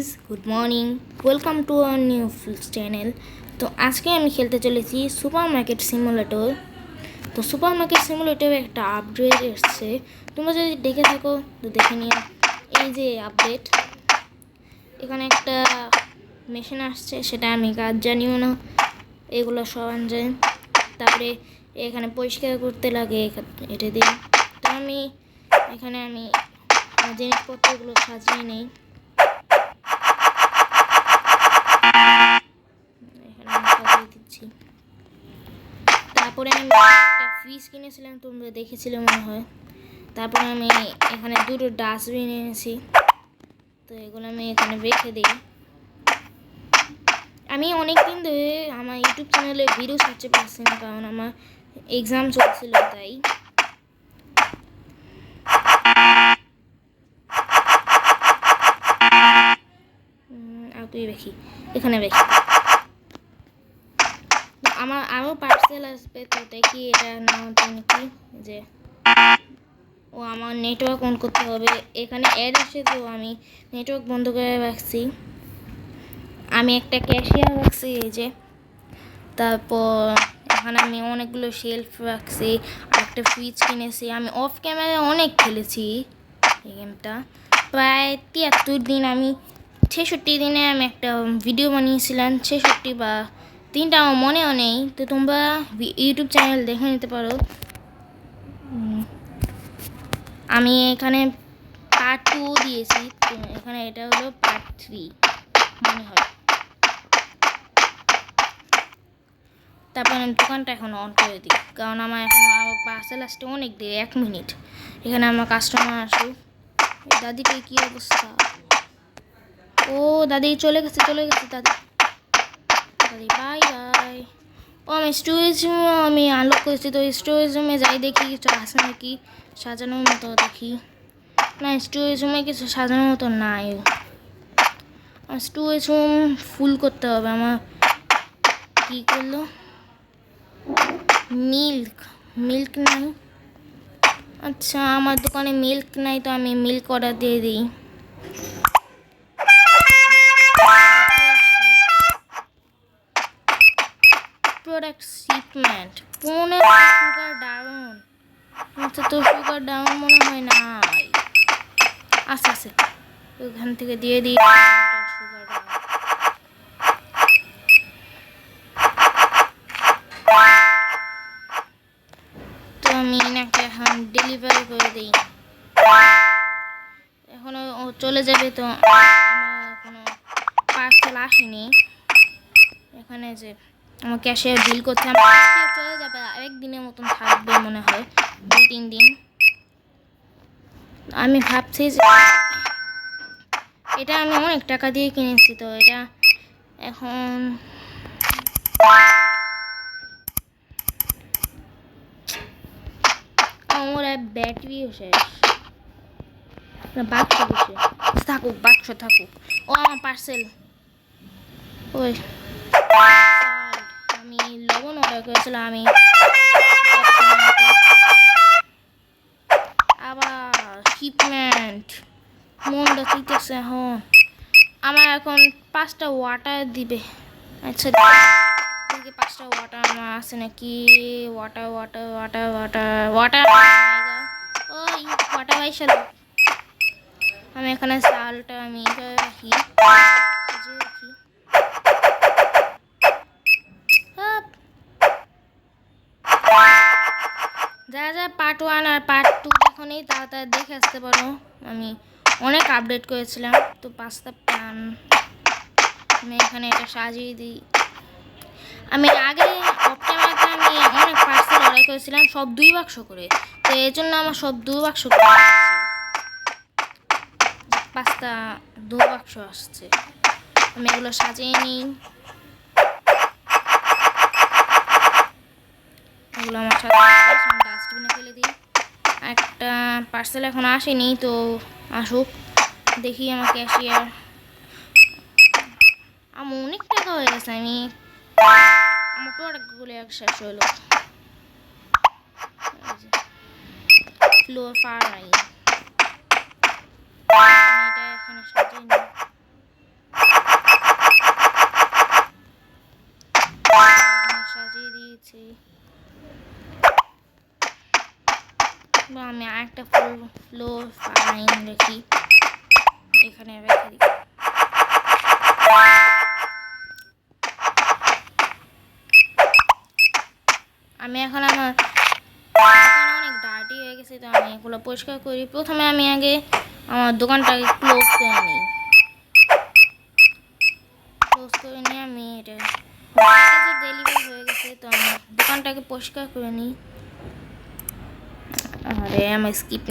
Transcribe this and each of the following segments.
Guys, good morning. Welcome to our new channel. তো আজকে আমি খেলতে চলেছি সুপার মার্কেট সিমুলেটর। তো সুপার মার্কেট সিমুলেটরে একটা আপডেট এসছে, তোমরা যদি দেখে থাকো তো দেখে নিও। এই যে আপডেট, এখানে একটা মেশিন আসছে, সেটা আমি কাজ জানিও না, এগুলো সরঞ্জাম। তারপরে এখানে পরিষ্কার করতে লাগে এটা দিয়ে। তো আমি এখানে জিনিসপত্রগুলো সাজিয়ে নেই। দিচ্ছি। তারপরে আমি একটা ফ্রিজ কিনেছিলাম, তোমরা দেখেছিলে মনে হয়। তারপরে আমি এখানে দুটো ডাস্টবিন এনেছি, তো এগুলো আমি এখানে রেখে দিই। আমি অনেক দিন ধরে আমার ইউটিউব চ্যানেলে ভিডিও ছাড়তে পারছি না, কারণ আমার এক্সাম চলছিল, তাই। আর তুই দেখি এখানে দেখি আমার আরও পার্সেল আসবে, তো দেখি এটা না হতো নাকি। যে আমার নেটওয়ার্ক অন করতে হবে, এখানে অ্যাড আসে, তো আমি নেটওয়ার্ক বন্ধ করে রাখছি। আমি একটা ক্যাশিয়ার রাখছি, এই যে। তারপর এখানে আমি অনেকগুলো শেলফ রাখছি, আর একটা ফ্রিজ কিনেছি। আমি অফ ক্যামেরায় অনেক খেলেছি এই গেমটা, প্রায় 73 দিন। আমি 66 দিনে আমি একটা ভিডিও বানিয়েছিলাম, 66 বা 3টা আমার মনেও নেই। তো তোমরা ইউটিউব চ্যানেল দেখে নিতে পারো। আমি এখানে পার্ট 2 দিয়েছি, তো এখানে এটা হলো পার্ট 3 মনে হয়। তারপর আমি দোকানটা এখন অন করে দিই, কারণ আমার এখন পার্সেল আসতে অনেক দেরি, 1 মিনিট। এখানে আমার কাস্টমার আসুক। দাদিটার কী অবস্থা? ও দাদি চলে গেছে দাদি বাই বাই। ও আমি স্টোরেজ আমি আনলক করেছি, তো স্টোরেজ রুমে যাই, দেখি কিছু আছে নাকি সাজানোর মতো। দেখি না, স্টোরেজ রুমে কিছু সাজানোর মতো নাই। স্টোরেজ রুম ফুল করতে হবে আমার। কী করলো? মিল্ক নাই। আচ্ছা, আমার দোকানে মিল্ক নাই, তো আমি মিল্ক অর্ডার দিয়ে দিই। Product shipment 15 sugar down. আচ্ছা, তো সুগার ডাউন মনে হয় না। আচ্ছা, ওখান থেকে দিয়ে দিই সুগার ডাউন। তো আমি নাকি এখন ডেলিভারি করে দিই। এখনো ও চলে যাবে, তো আমার কোনো পার্সেল আসেনি। এখানে যে আমার ক্যাশিয়ার বিল করছে, আমার ক্যাশিয়ার চলে যাবে, একদিনের মতন থাকবে মনে হয়, 2-3 দিন। আমি ভাবছি যে এটা আমি অনেক টাকা দিয়ে কিনেছি, তো এটা এখন আমার ব্যাটারিও শেষ। বাক্স দিছে, থাকুক। ও আমার পার্সেল। ওই আমি লবণ অর্ডার করেছিলাম, আমি আবার শিপমেন্ট মনটা চাইতেছে এখন। আমার এখন 5টা ওয়াটার দিবে। আচ্ছা, দেখি 5টা ওয়াটার আমার আছে নাকি। ওয়াটার ওই ওয়াটার বাইশাল। আমি এখানে চালটা আমি রাখি। যা পার্ট 1 আর পার্ট 2 দেখো নেই, তাড়াতাড়ি দেখে আসতে পারো। আমি অনেক আপডেট করেছিলাম, তো 5টা প্যান আমি এখানে এটা সাজিয়ে দিই। আমি আগে অফ ক্যামেরাতে আমি অনেক পার্সেল অর্ডার করেছিলাম, সব 2 বাক্স করে, তো এই জন্য আমার সব 2 বাক্স করে 5টা 2 বাক্স আসছে। আমি এগুলো সাজিয়ে নিই। এগুলো আমার সাথে ডাস্টবিনে ফেলে দিই। একটা পার্সেল এখন আসেনি, তো আসুক, দেখি আমার ক্যাশিয়ার। আমার অনেক টাকা হয়ে গেছে, আমার প্রোডাক্টগুলো এক শেষ হলো। ফ্লোর ফার নাই, এটা এখানে সাজিয়ে নিই। লো ফাইন রাখি, এখানে রেখে দিই। আমি এখন আমার অনেক ডার্টি হয়ে গেছে, তো আমি এগুলো পরিষ্কার করি। প্রথমে আমি আগে আমার দোকানটাকে ক্লোজ করে নিই। ক্লোজ করে নিয়ে আমি এটা ডেলিভারি হয়ে গেছে, তো আমি দোকানটাকে পরিষ্কার করে নিই। আরে আমি স্কিপ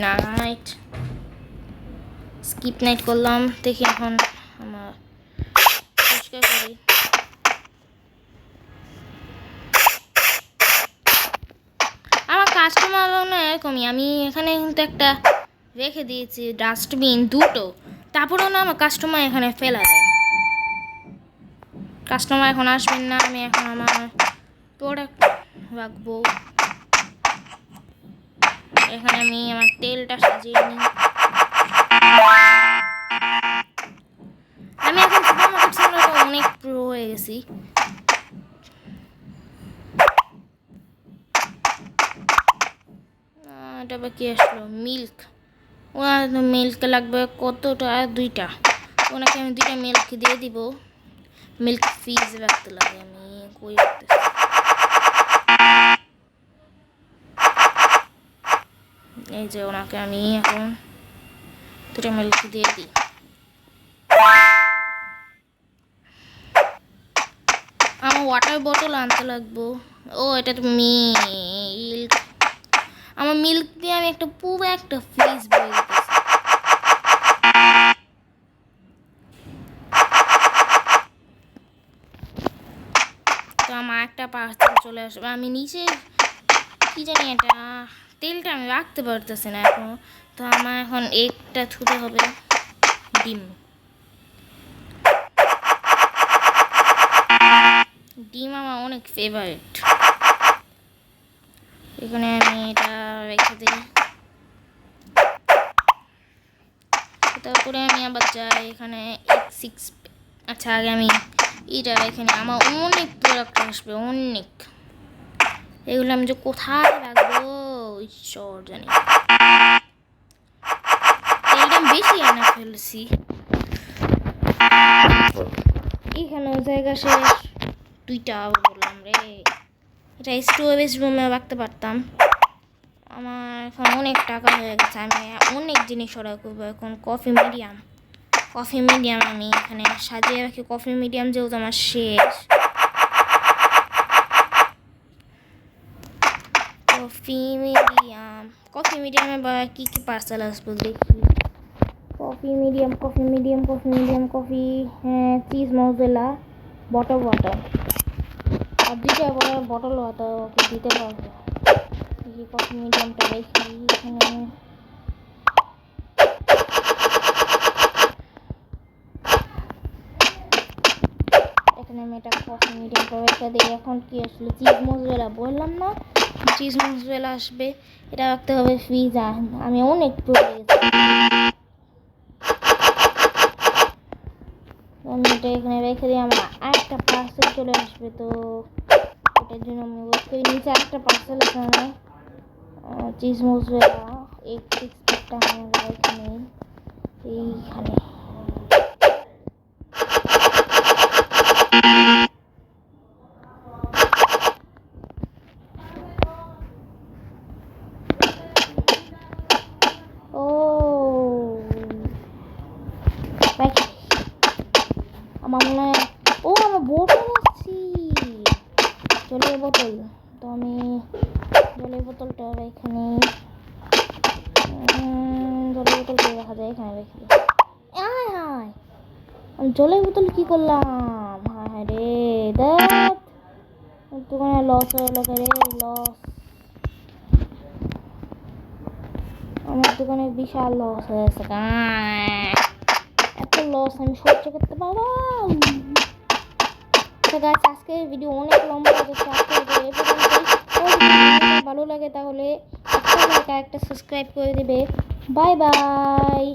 নাইট করলাম, দেখি এখন আমার পরিষ্কার করি। আমার কাস্টমার না এরকমই, আমি এখানে কিন্তু একটা রেখে দিয়েছি ডাস্টবিন দুটো, তারপরেও না আমার কাস্টমার এখানে ফেলা দেয়। কাস্টমার এখন আসবেন না, আমি এখন আমার প্রোডাক্ট রাখবো। এখানে আমি আমার তেলটা সাজিয়ে নিই। আমি এখন সুপারমার্কেট সামলাতে অনেক প্রো হয়ে গেছি। এটা আবার কি আসলো, মিল্ক। ওনার মিল্ক লাগবে কতটা, 2টা। ওনাকে আমি 2টা মিল্ক দিয়ে দিব। মিল্ক ফ্রিজ রাখতে লাগে, আমি কই রাখতেছি। এই যে ওনাকে আমি এখন 2টা মিল্ক দিয়ে দিই। আমার ওয়াটার বোতল আনতে লাগবো। ও এটা তো মিল্ক। আমার মিল্ক দিয়ে আমি পুরো একটা ফ্রিজ বয়ে দিতেছি। তো আমার একটা পার্সেল চলে আসবে। আমি নিচে কি জানি এটা তেলটা আমি রাখতে পারতেছি না এখন, তো আমার এখন একটা থুতে হবে ডিম। ডিম আমার অনেক ফেভারিট। এখানে আমি এটা রেখে দিই। তারপরে আমি আবার যাই এখানে X6। আচ্ছা আগে আমি এটা এখানে আমার অনেক প্রোডাক্ট আসবে, অনেক। এগুলো আমি যে কোথায় রাখবো ঈশ্বর জানি। তেলটা আমি বেশি এনে ফেলছি। এখানে জায়গা শেষ, 2টা বললাম রে। এটা স্টোরেজ রুমে রাখতে পারতাম। আমার এখন অনেক টাকা হয়ে গেছে, আমি অনেক জিনিস অর্ডার করবো এখন। কফি মিডিয়াম আমি এখানে সাজিয়ে রাখি। কফি মিডিয়াম যেহেতু আমার শেষ। কফি মিডিয়ামে বা কী পার্সেল আসবো দেখি। কফি মিডিয়াম, কফি, হ্যাঁ, চিজ মজেলা, বটল ওয়াটার। আর 2টা বটল ওয়াটার ওকে দিতে পারবো। দেখি কফি মিডিয়ামটা রেখি এখানে। এখানে আমি এটা কফি মিডিয়ামটা রেখে দিই। এখন কি আসলে চিজ মজেলা বললাম না, চিজ মজেলা আসবে। এটা রাখতে হবে ফ্রিজে। আমি অনেক পড়ে গেছি। আমি এটা এখানে রেখে দিই। আমার আরেকটা পার্সেল চলে আসবে, তো ওটার জন্য আমি ওয়েট করি। নিচে আরেকটা পার্সেল আছে আমার চিজ মজেলা X6 প্যাকটা আমরা এখানে এইখানে। ও আমার মনে হয় আমার বোতল আসছি, জলের বোতল। তো আমি জলের বোতলটা এখানে, জলের বোতলটা রাখা যায় এখানে রেখে দিই। হায় আমি জলের বোতল কি করলাম, হায় রে দেখ দোকানে লস হয়ে গেল রে, লস। আমার দোকানে বিশাল লস হয়েছে, এত লস আমি সহ্য করতে পারবো। তো গাইস আজকের ভিডিও অনেক লম্বা হয়ে গেছে। আজকের ভিডিও এই পর্যন্তই। ভালো লাগে তাহলে একটা লাইক আর একটা সাবস্ক্রাইব করে দিবে। Bye bye.